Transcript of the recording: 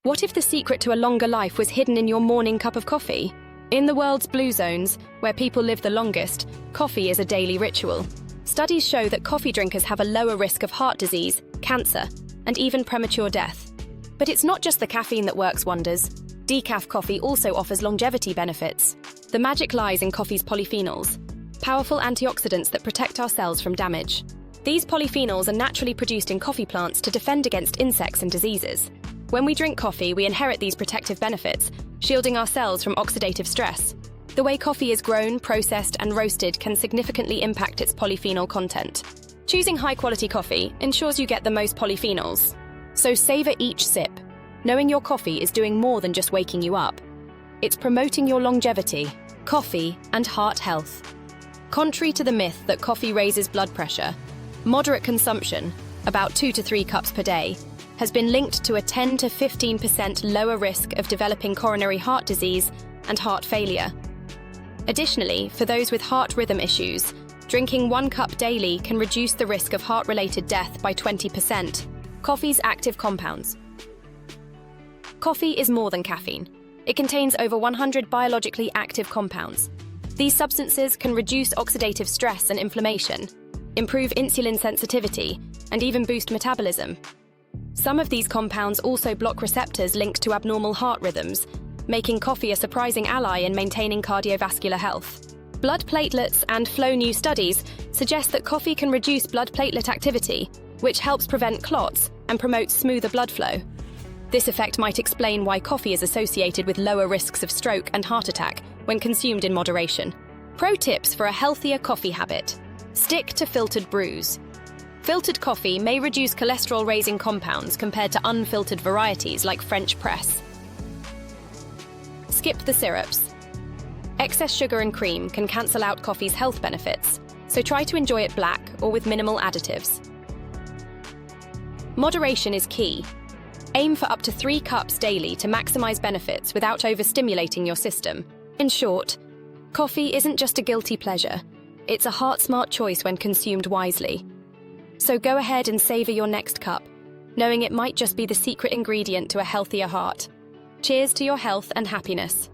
What if the secret to a longer life was hidden in your morning cup of coffee? In the world's blue zones, where people live the longest, coffee is a daily ritual. Studies show that coffee drinkers have a lower risk of heart disease, cancer, and even premature death. But it's not just the caffeine that works wonders. Decaf coffee also offers longevity benefits. The magic lies in coffee's polyphenols, powerful antioxidants that protect our cells from damage. These polyphenols are naturally produced in coffee plants to defend against insects and diseases. When we drink coffee, we inherit these protective benefits, shielding our cells from oxidative stress. The way coffee is grown, processed, and roasted can significantly impact its polyphenol content. Choosing high-quality coffee ensures you get the most polyphenols. So savor each sip, knowing your coffee is doing more than just waking you up. It's promoting your longevity, coffee, and heart health. Contrary to the myth that coffee raises blood pressure, moderate consumption, about 2 to 3 cups per day, has been linked to a 10 to 15% lower risk of developing coronary heart disease and heart failure. Additionally, for those with heart rhythm issues, drinking 1 cup daily can reduce the risk of heart-related death by 20%. Coffee's active compounds. Coffee is more than caffeine. It contains over 100 biologically active compounds. These substances can reduce oxidative stress and inflammation, improve insulin sensitivity, and even boost metabolism. Some of these compounds also block receptors linked to abnormal heart rhythms, making coffee a surprising ally in maintaining cardiovascular health. Blood platelets and flow. New studies suggest that coffee can reduce blood platelet activity, which helps prevent clots and promotes smoother blood flow. This effect might explain why coffee is associated with lower risks of stroke and heart attack when consumed in moderation. Pro tips for a healthier coffee habit. Stick to filtered brews. Filtered coffee may reduce cholesterol-raising compounds compared to unfiltered varieties like French press. Skip the syrups. Excess sugar and cream can cancel out coffee's health benefits, so try to enjoy it black or with minimal additives. Moderation is key. Aim for up to 3 cups daily to maximize benefits without overstimulating your system. In short, coffee isn't just a guilty pleasure. It's a heart-smart choice when consumed wisely. So go ahead and savor your next cup, knowing it might just be the secret ingredient to a healthier heart. Cheers to your health and happiness.